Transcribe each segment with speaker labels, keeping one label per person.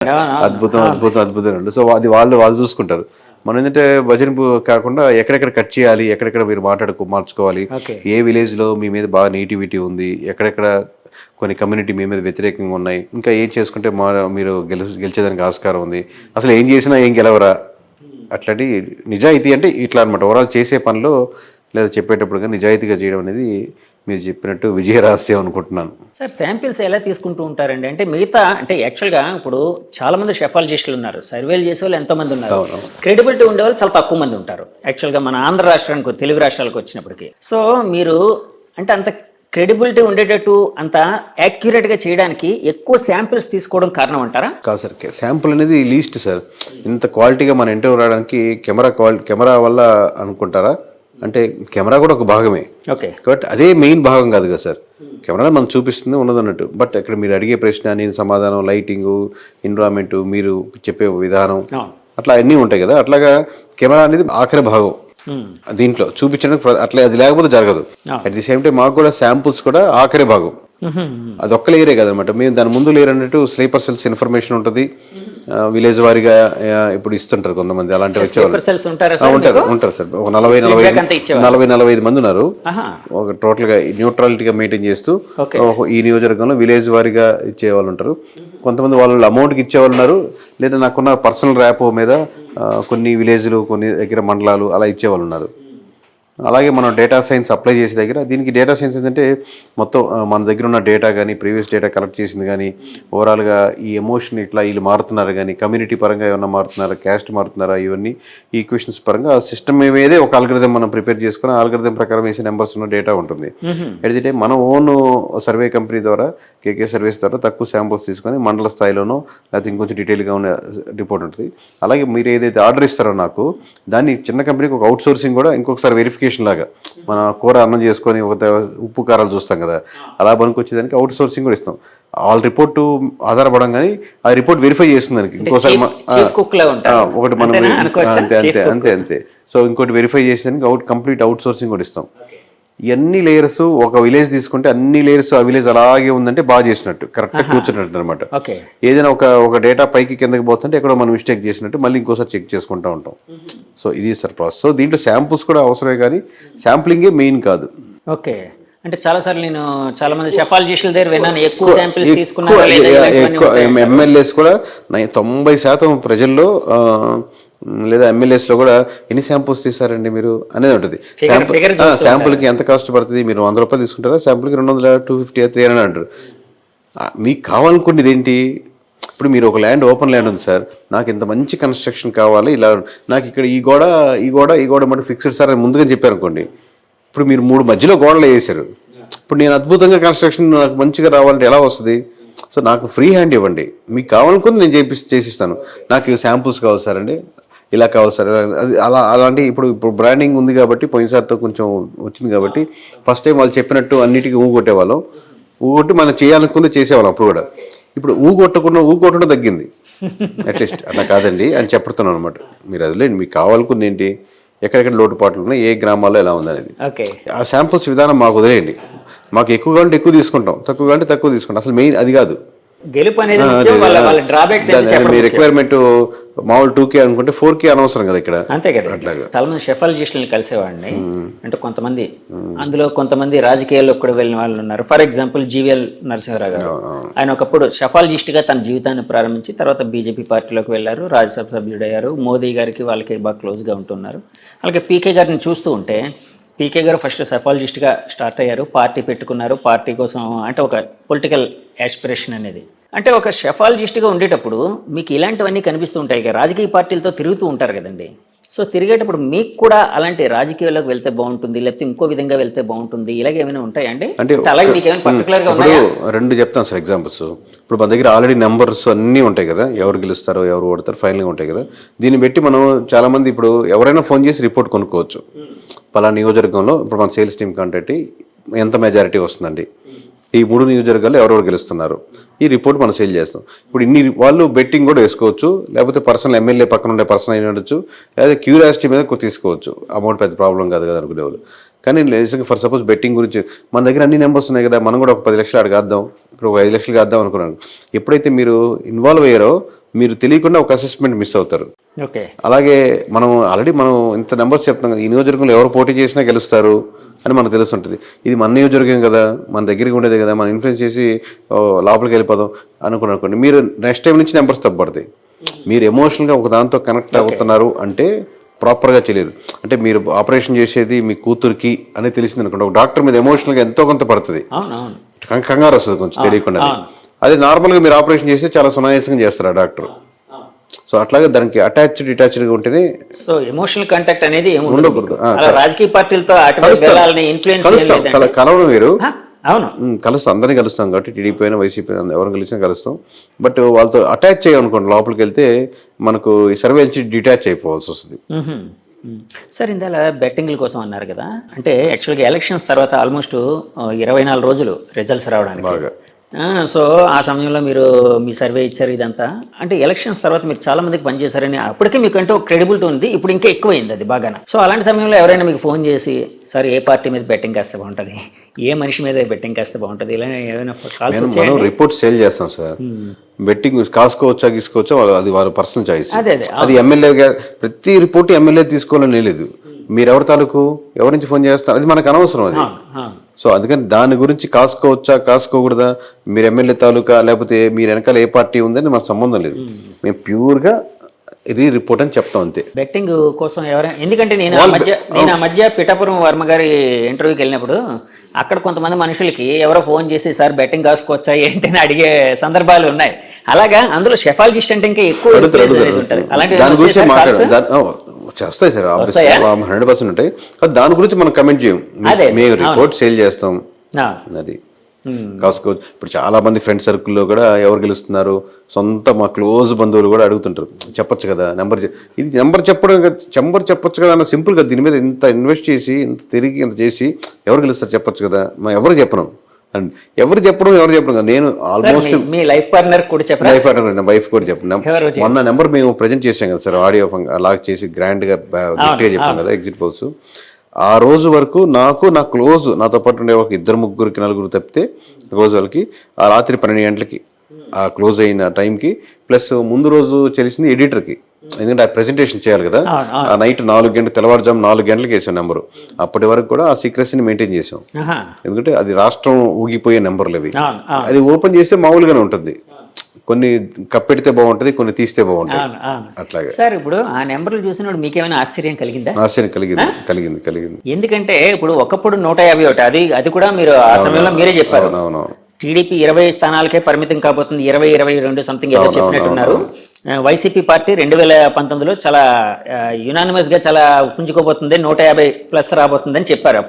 Speaker 1: అద్భుతం అద్భుతం అద్భుతం. సో అది వాళ్ళు చూసుకుంటారు. మనం ఏంటంటే భజన కాకుండా ఎక్కడెక్కడ కట్ చేయాలి, ఎక్కడెక్కడ మీరు మార్చుకోవాలి, ఏ విలేజ్ లో మీ మీద బాగా నెగిటివిటీ ఉంది, ఎక్కడెక్కడ కొన్ని కమ్యూనిటీ మీ మీద వ్యతిరేకంగా ఉన్నాయి, ఇంకా ఏం చేసుకుంటే మీరు గెలిచేదానికి ఆస్కారం ఉంది, అసలు ఏం చేసినా ఏం గెలవరా, అట్లాంటి నిజాయితీ అంటే ఇట్లా అనమాట. ఓవరాల్ చేసే పనిలో లేదా చెప్పేటప్పుడు కానీ నిజాయితీగా చేయడం అనేది మీరు చెప్పినట్టు విజయ రహస్యం అనుకుంటున్నాను.
Speaker 2: సార్ శాంపిల్స్ ఎలా తీసుకుంటూ ఉంటారండి? అంటే మిగతా అంటే యాక్చువల్గా ఇప్పుడు చాలా మంది షెఫాలజిస్టులు ఉన్నారు, సర్వేలు చేసే వాళ్ళు ఎంతోమంది ఉన్నారు, క్రెడిబిలిటీ ఉండే వాళ్ళు చాలా తక్కువ మంది ఉంటారు యాక్చువల్గా మన ఆంధ్ర రాష్ట్రానికి తెలుగు రాష్ట్రాలకు వచ్చినప్పటికీ. సో మీరు అంటే అంత క్రెడిబిలిటీ ఉండేటట్టు అంత యాక్యురేట్గా చేయడానికి ఎక్కువ శాంపిల్స్ తీసుకోవడం కారణం అంటారా?
Speaker 1: కాదు సార్, శాంపుల్ అనేది లీస్ట్ సార్. ఇంత క్వాలిటీగా మన ఇంటర్వ్యూ రావడానికి కెమెరా వల్ల అనుకుంటారా? అంటే కెమెరా కూడా ఒక భాగమే, బట్ అదే మెయిన్ భాగం కాదు కదా సార్. కెమెరా మనం చూపిస్తుంది ఉన్నది అన్నట్టు, బట్ ఇక్కడ మీరు అడిగే ప్రశ్న, నేను సమాధానం, లైటింగ్, ఎన్విరాన్మెంట్, మీరు చెప్పే విధానం, అట్లా అన్నీ ఉంటాయి కదా. అట్లాగా కెమెరా అనేది ఆఖరి భాగం దీంట్లో చూపించడానికి. అట్లా అది లేకపోతే జరగదు. అట్ ది సేమ్ టైం మాకు కూడా శాంపుల్స్ కూడా ఆఖరి భాగం, అది ఒక్క లేయరే కదనమాట. మేము దాని ముందు లేయర్ అన్నట్టు స్లీపర్ సెల్స్ ఇన్ఫర్మేషన్ ఉంటుంది, విలేజ్ వారీగా ఇప్పుడు ఇస్తుంటారు కొంతమంది. అలాంటివి వచ్చేవాళ్ళు ఉంటారు సార్. ఒక 40-45 మంది ఉన్నారు. ఒక టోటల్ గా న్యూట్రాలిటీగా మెయింటైన్ చేస్తూ ఈ నియోజకవర్గంలో విలేజ్ వారీగా ఇచ్చేవాళ్ళు ఉంటారు. కొంతమంది వాళ్ళు అమౌంట్కి ఇచ్చేవాళ్ళు ఉన్నారు, లేదా నాకున్న పర్సనల్ ర్యాపో మీద కొన్ని విలేజ్లు, కొన్ని దగ్గర మండలాలు అలా ఇచ్చేవాళ్ళు ఉన్నారు. అలాగే మనం డేటా సైన్స్ అప్లై చేసే దగ్గర దీనికి డేటా సైన్స్ ఏంటంటే మొత్తం మన దగ్గర ఉన్న డేటా కానీ, ప్రీవియస్ డేటా కలెక్ట్ చేసింది కానీ, ఓవరాల్గా ఈ ఎమోషన్ ఇట్లా వీళ్ళు మారుతున్నారు కానీ, కమ్యూనిటీ పరంగా ఏమన్నా మారుతున్నారా, క్యాస్ట్ మారుతున్నారా, ఇవన్నీ ఈక్వేషన్స్ పరంగా సిస్టమ్ ఏదే ఒక ఆల్గరిథం మనం ప్రిపేర్ చేసుకుని ఆల్గరిథం ప్రకారం వేసే నెంబర్స్ ఉన్న డేటా ఉంటుంది. అయితే మనం ఓన్ సర్వే కంపెనీ ద్వారా, కేకే సర్వీస్ ద్వారా తక్కువ శాంపుల్స్ తీసుకొని మండల స్థాయిలోనో లేకపోతే ఇంకొంచెం డీటెయిల్గా ఉన్న రిపోర్ట్ ఉంటుంది. అలాగే మీరు ఏదైతే ఆర్డర్ ఇస్తారో నాకు, దాన్ని చిన్న కంపెనీకి ఒక అవుట్ సోర్సింగ్ కూడా ఇంకొకసారి వెరిఫికేషన్ లాగా, మన కూర అన్నం చేసుకొని ఒక ఉప్పు కారాలు చూస్తాం కదా, అలా పనికొచ్చేదానికి అవుట్ సోర్సింగ్ కూడా ఇస్తాం. వాళ్ళ రిపోర్టు ఆధారపడం కానీ ఆ రిపోర్ట్ వెరిఫై చేస్తుంది దానికి ఇంకోసారి ఒకటి మనం అంతే. సో ఇంకోటి వెరిఫై చేసేదానికి కంప్లీట్ అవుట్ సోర్సింగ్ కూడా ఇస్తాం. ఎన్ని లేయర్స్ ఒక విలేజ్ తీసుకుంటే అన్ని లేయర్స్ ఆ విలేజ్ అలాగే ఉందంటే బాగా చేసినట్టు, కరెక్ట్గా కూర్చున్నట్టు అనమాట. ఏదైనా ఒక డేటా పైకి కిందకి పోతుంటే ఎక్కడో మనం మిస్టేక్ చేసినట్టు మళ్ళీ ఇంకోసారి చెక్ చేసుకుంటూ ఉంటాం. సో ఇది సార్ ప్రాసెస్. సో దీంట్లో శాంపుల్స్ కూడా అవసరమే కానీ శాంప్లింగే మెయిన్ కాదు.
Speaker 2: ఓకే, అంటే చాలా మంది షెఫాలజిస్టుల దగ్గర విన్నాను, ఎక్కువ శాంపిల్స్ తీసుకున్నారు.
Speaker 1: ఎమ్మెల్యేస్ కూడా 90% ప్రజల్లో లేదా ఎమ్మెల్యేస్లో కూడా ఎన్ని శాంపుల్స్ తీసారండి మీరు అనేది ఉంటుంది. శాంపుల్కి ఎంత కాస్ట్ పడుతుంది, మీరు 100 రూపాయలు తీసుకుంటారా, శాంపుల్కి 200, 250, 300 అంటారు. మీకు కావాలనుకునేది ఏంటి? ఇప్పుడు మీరు ఒక ఓపెన్ ల్యాండ్ ఉంది సార్, నాకు ఇంత మంచి కన్స్ట్రక్షన్ కావాలి, ఇలా నాకు ఇక్కడ ఈ గోడ మటు ఫిక్స్డ్ సార్ అని ముందుగా చెప్పారు అనుకోండి. ఇప్పుడు మీరు 3 మధ్యలో గోడలు వేసారు. ఇప్పుడు నేను అద్భుతంగా కన్స్ట్రక్షన్ నాకు మంచిగా రావాలంటే ఎలా వస్తుంది? సో నాకు ఫ్రీ హ్యాండ్ ఇవ్వండి, మీకు కావాలనుకుంది నేను చేసిస్తాను. నాకు శాంపుల్స్ కావాలి సార్ అండి, ఇలా కావాలి సార్, అది అలాంటి ఇప్పుడు బ్రాండింగ్ ఉంది కాబట్టి పోయినసారితో కొంచెం వచ్చింది కాబట్టి ఫస్ట్ టైం వాళ్ళు చెప్పినట్టు అన్నిటికీ ఊగొట్టేవాళ్ళం. ఊగొట్టి మనం చేయాలనుకుంది చేసేవాళ్ళం. అప్పుడు కూడా ఇప్పుడు ఊగొట్టడం తగ్గింది. అట్లీస్ట్ అట్లా కాదండి అని చెప్తున్నాను అనమాట. మీరు అదిలేండి, మీకు కావాలనుకుంది ఏంటి, ఎక్కడెక్కడ లోటుపాట్లు ఉన్నాయి, ఏ గ్రామాల్లో ఎలా ఉంది ఆ శాంపుల్స్ విధానం మాకు వదిలేయండి. మాకు ఎక్కువ కావాలంటే ఎక్కువ తీసుకుంటాం, తక్కువ కావాలంటే తక్కువ తీసుకుంటాం. అసలు మెయిన్ అది కాదు. మీ రిక్వైర్మెంట్ మామూలు 2K అనుకుంటే 4K అనవసరం కదా ఇక్కడ.
Speaker 2: అంతే కదా. అట్లాగా చాలా మంది షెఫాలజిస్టులను కలిసేవాడిని. అంటే కొంతమంది రాజకీయాల్లో కూడా వెళ్ళిన వాళ్ళు ఉన్నారు. ఫర్ ఎగ్జాంపుల్ జీవీఎల్ నరసింహారావు గారు, ఆయన ఒకప్పుడు షెఫాలజిస్ట్ గా తన జీవితాన్ని ప్రారంభించి తర్వాత బీజేపీ పార్టీలోకి వెళ్ళారు, రాజ్యసభ సభ్యుడయ్యారు, మోదీ గారికి వాళ్ళకి బాగా క్లోజ్ గా ఉంటున్నారు. అలాగే పీకే గారిని చూస్తూ ఉంటే, పీకే గారు ఫస్ట్ సెఫాలజిస్ట్గా స్టార్ట్ అయ్యారు, పార్టీ పెట్టుకున్నారు, పార్టీ కోసం అంటే ఒక పొలిటికల్ యాస్పిరేషన్ అనేది. అంటే ఒక షెఫాలజిస్ట్గా ఉండేటప్పుడు మీకు ఇలాంటివన్నీ కనిపిస్తూ ఉంటాయి కదా, రాజకీయ పార్టీలతో తిరుగుతూ ఉంటారు కదండి. సో తిరిగేటప్పుడు మీకు కూడా అలాంటి రాజకీయాల్లోకి వెళ్తే బాగుంటుంది, లేకపోతే ఇంకో విధంగా వెళ్తే బాగుంటుంది, ఇలాగే ఏమైనా ఉంటాయండి? అంటే అలాగే మీకు ఏమైనా పర్టికులర్గా ఉన్నాయా? 2
Speaker 1: చెప్తాను సార్ ఎగ్జాంపుల్స్. ఇప్పుడు మన దగ్గర ఆల్రెడీ నెంబర్స్ అన్నీ ఉంటాయి కదా, ఎవరు గెలుస్తారో ఎవరు ఓడతారో ఫైనల్గా ఉంటాయి కదా. దీన్ని బట్టి మనం చాలామంది ఇప్పుడు ఎవరైనా ఫోన్ చేసి రిపోర్ట్ కొనుక్కోవచ్చు. పలానా నియోజకవర్గంలో ఇప్పుడు మన సేల్స్ టీమ్ కంటే ఎంత మెజారిటీ వస్తుందండి, ఈ 3 నియోజకవర్గాల్లో ఎవరెవరు గెలుస్తున్నారు, ఈ రిపోర్ట్ మనం సేల్ చేస్తాం. ఇప్పుడు వాళ్ళు బెట్టింగ్ కూడా వేసుకోవచ్చు, లేకపోతే పర్సనల్ ఎమ్మెల్యే పక్కన ఉండే పర్సన్ అయిన ఉండొచ్చు, లేదా క్యూరియాసిటీ మీద తీసుకోవచ్చు. అమౌంట్ పెద్ద ప్రాబ్లం కాదు కదా అనుకునేవాళ్ళు. కానీ నిజంగా ఫర్ సపోజ్ బెట్టింగ్ గురించి మన దగ్గర అన్ని నెంబర్స్ ఉన్నాయి కదా, మనం కూడా ఒక 10 లక్షలు అడగద్దాం, ఇప్పుడు ఒక 5 లక్షలు కాద్దాం అనుకున్నాను. ఎప్పుడైతే మీరు ఇన్వాల్వ్ అయ్యారో మీరు తెలియకుండా ఒక అసెస్మెంట్ మిస్ అవుతారు.
Speaker 2: ఓకే.
Speaker 1: అలాగే మనం ఆల్రెడీ ఇంత నెంబర్స్ చెప్తున్నాం కదా, ఈ నియోజకవర్గంలో ఎవరు పోటీ చేసినా గెలుస్తారు అని మనకు తెలుస్తుంటుంది. ఇది మన నియోజకవర్గం కదా, మన దగ్గరికి ఉండేది కదా, మనం ఇన్ఫ్లుయెన్స్ చేసి లోపలికి వెళ్ళిపోదాం అనుకోండి, మీరు నెక్స్ట్ టైం నుంచి నెంబర్స్ తప్పబడతాయి. మీరు ఎమోషనల్గా ఒక దాంతో కనెక్ట్ అవుతున్నారు అంటే ప్రాపర్గా చేయలేరు. అంటే మీరు ఆపరేషన్ చేసేది మీ కూతురికి అని తెలిసింది అనుకోండి, ఒక డాక్టర్ మీద ఎమోషనల్గా ఎంతో కొంత పడుతుంది, కంగారు వస్తుంది కొంచెం తెలియకుండా. అదే నార్మల్గా మీరు ఆపరేషన్ చేస్తే చాలా సునాయాసంగా చేస్తారు ఆ డాక్టర్. సో అట్లాగే దానికి డిటాచ్డ్గా ఉంటేనే.
Speaker 2: సో ఎమోషనల్ కాంటాక్ట్ అనేది ఉండకూడదు. రాజకీయ పార్టీలతో
Speaker 1: కలవడం వేరు.
Speaker 2: అవును,
Speaker 1: కలుస్తాం, అందరినీ కలుస్తాం కాబట్టి టీడీపీ అయినా వైసీపీ ఎవరిని కలిసినా కలుస్తాం. బట్ వాళ్ళతో అటాచ్ చేయనుకోండి, లోపలికి వెళ్తే మనకు ఈ సర్వే నుంచి డిటాచ్ అయిపోవాల్సి వస్తుంది.
Speaker 2: సార్, ఇందాల బెట్టింగ్ల కోసం అన్నారు కదా, అంటే యాక్చువల్గా ఎలక్షన్స్ తర్వాత ఆల్మోస్ట్ 24 రోజులు రిజల్ట్స్ రావడానికి బాగా. సో ఆ సమయంలో మీరు మీ సర్వే ఇచ్చారు ఇదంతా. అంటే ఎలక్షన్స్ తర్వాత మీరు చాలా మందికి పనిచేశారని అప్పటికే మీకు అంటే ఒక క్రెడిబిలిటీ ఉంది, ఇప్పుడు ఇంకా ఎక్కువైంది అది బాగా. సో అలాంటి సమయంలో ఎవరైనా మీకు ఫోన్ చేసి, సార్ ఏ పార్టీ మీద బెట్టింగ్ కాస్తే బాగుంటుంది, ఏ మనిషి మీద బెట్టింగ్ కాస్తే బాగుంటుంది, ఇలా ఏమైనా కాల్స్?
Speaker 1: మనం రిపోర్ట్ సేల్ చేస్తాం సార్. బెట్టింగ్ కాసుకోవచ్చా గీసుకోవచ్చా అది వారి పర్సనల్ చాయిస్. అది ఎమ్మెల్యే ప్రతి రిపోర్ట్ ఎమ్మెల్యే తీసుకోవాలని లేదు. మీరు ఎవరి తాలూకు ఎవరి నుంచి ఫోన్ చేస్తారు అది మనకు అనవసరం అది. సో అందుకని దాని గురించి కాసుకోవచ్చా కాసుకోకూడదా, మీరు ఎమ్మెల్యే తాలూకా లేకపోతే మీరు వెనకాల ఏ పార్టీ ఉందని మనకు సంబంధం లేదు. మేము ప్యూర్గా రిపోర్ట్ అని చెప్తాం అంతే.
Speaker 2: బెట్టింగ్ కోసం ఎవరైనా, ఎందుకంటే నేను ఆ మధ్య పిఠాపురం వర్మ గారి ఇంటర్వ్యూకి వెళ్ళినప్పుడు అక్కడ కొంతమంది మనుషులకి ఎవరో ఫోన్ చేసి, సార్ బెట్టింగ్ కాసుకోవచ్చా ఏంటి అని అడిగే సందర్భాలు ఉన్నాయి. అలాగా అందులో షెఫాలజిస్ట్ అంటే ఇంకా ఎక్కువ
Speaker 1: దాని గురించి చేస్తాయి సార్, 100% ఉంటాయి. దాని గురించి మనం కమెంట్ చేయం, మేము రిపోర్ట్ సేల్ చేస్తాం. అది కాసుకోవచ్చు. ఇప్పుడు చాలా మంది ఫ్రెండ్ సర్కిల్లో కూడా ఎవరు గెలుస్తున్నారు, సొంత మా క్లోజ్ బంధువులు కూడా అడుగుతుంటారు, చెప్పొచ్చు కదా నెంబర్, ఇది నెంబర్ చెప్పొచ్చు కదా అన్న సింపుల్ గా. దీని మీద ఇంత ఇన్వెస్ట్ చేసి ఇంత తిరిగి ఇంత చేసి ఎవరు గెలుస్తారు చెప్పొచ్చు కదా, ఎవరు చెప్పను అండ్ ఎవరు చెప్పడం కదా. నేను ఆల్మోస్ట్
Speaker 2: మీ లైఫ్ పార్ట్నర్
Speaker 1: వైఫ్ కూడా చెప్పను. మొన్న నెంబర్ మేము ప్రజెంట్ చేసాం కదా సార్, ఆడియో లాగ్ చేసి గ్రాండ్ గా గట్టిగా చెప్పాం కదా ఎగ్జిట్ పోల్స్. ఆ రోజు వరకు నా క్లోజ్ నాతో పాటు ఉండే ఒక 2-3 4 తప్పితే రోజు వాళ్ళకి ఆ రాత్రి 12 గంటలకి ఆ క్లోజ్ అయిన టైంకి ప్లస్ ముందు రోజు తెలిసింది ఎడిటర్కి, ఎందుకంటే ఆ ప్రెజెంటేషన్ చేయాలి కదా. ఆ నైట్ 4 గంటలు తెల్లవారుజాము 4 గంటలకు వేసాం నెంబరు. అప్పటి వరకు కూడా ఆ సీక్రెసీని మెయింటైన్ చేసాం, ఎందుకంటే అది రాష్ట్రం ఊగిపోయే నెంబర్లు అవి. అది ఓపెన్ చేస్తే మామూలుగానే ఉంటుంది, కొన్ని కప్పెడితే బాగుంటది, కొన్ని తీస్తే బాగుంటుంది అట్లాగే.
Speaker 2: సార్ ఇప్పుడు ఆ నెంబర్లు చూసినప్పుడు మీకేమైనా ఆశ్చర్యం కలిగిందా?
Speaker 1: ఆశ్చర్యం కలిగింది.
Speaker 2: ఎందుకంటే ఇప్పుడు ఒకప్పుడు 151 అది కూడా మీరు ఆ సమయంలో మీరే చెప్పారు. టీడీపీ 20 స్థానాలకే పరిమితం కాబోతుంది, 22 సంథింగ్ ఏదో చెప్పినట్టున్నారు. వైసీపీ పార్టీ 2019లో చాలా యునానిమస్ గా చాలా పుంజుకోబోతుంది, 150+ రాబోతుంది అని చెప్పారు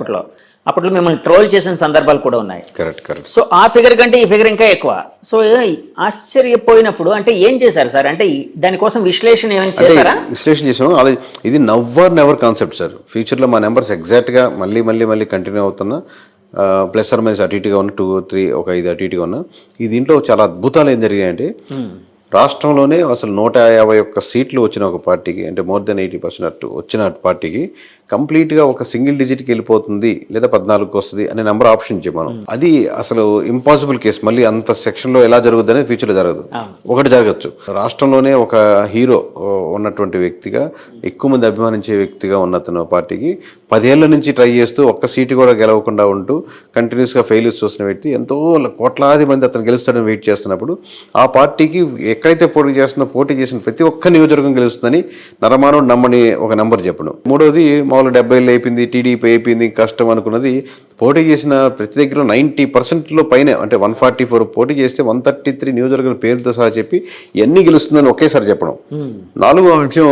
Speaker 2: అప్పట్లో మిమ్మల్ని ట్రోల్ చేసిన సందర్భాలు కూడా ఉన్నాయి.
Speaker 1: కరెక్ట్.
Speaker 2: సో ఆ ఫిగర్ కంటే ఈ ఫిగర్ ఇంకా ఎక్కువ. సో ఆశ్చర్యపోయినప్పుడు అంటే ఏం చేశారు సార్? అంటే దానికోసం విశ్లేషణ ఏమైనా చేశారా?
Speaker 1: విశ్లేషణ చేసాం. ఇది నెవర్ కాన్సెప్ట్ సార్. ఫ్యూచర్లో మా నెంబర్స్ ఎగ్జాక్ట్గా మళ్ళీ కంటిన్యూ అవుతున్నా, ప్లస్ ఆర్ మైనస్ అటు ఇటుగా ఉన్న 2, 3 ఒక 5 అటు ఇటుగా ఉన్నా. ఈ దీంట్లో చాలా అద్భుతాలు ఏం జరిగాయంటే, రాష్ట్రంలోనే అసలు 151 సీట్లు వచ్చిన ఒక పార్టీకి, అంటే మోర్ దెన్ 80% వచ్చిన పార్టీకి కంప్లీట్గా ఒక సింగిల్ డిజిట్కి వెళ్ళిపోతుంది లేదా 14కి వస్తుంది అనే నెంబర్ ఆప్షన్ ఇచ్చాం మనం. అది అసలు ఇంపాసిబుల్ కేసు. మళ్ళీ అంత సెక్షన్లో ఎలా జరుగుద్ది అనేది ఫ్యూచర్లో జరగదు. ఒకటి జరగచ్చు, రాష్ట్రంలోనే ఒక హీరో ఉన్నటువంటి వ్యక్తిగా, ఎక్కువ మంది అభిమానించే వ్యక్తిగా ఉన్న పార్టీకి 10 ఏళ్ల నుంచి ట్రై చేస్తూ ఒక్క సీటు కూడా గెలవకుండా ఉంటూ కంటిన్యూస్గా ఫెయిల్యూర్స్ చూసిన వ్యక్తి, ఎంతో కోట్లాది మంది అతను గెలుస్తాడని వెయిట్ చేస్తున్నప్పుడు ఆ పార్టీకి ఎక్కడైతే పోటీ చేసిన ప్రతి ఒక్క నియోజకవర్గం గెలుస్తుందని నరమానవుడు నమ్మని ఒక నెంబర్ చెప్పడం. మూడోది 70 అయిపోయింది, టీడీపీ అయిపోయింది, కష్టం అనుకున్నది. పోటీ చేసిన ప్రతి దగ్గర 90%లో పైన, అంటే 144 పోటీ చేస్తే 133 నియోజకవర్గాల పేరుతో సహా చెప్పి ఎన్ని గెలుస్తుందని ఒకేసారి చెప్పడం. 4వ విషయం,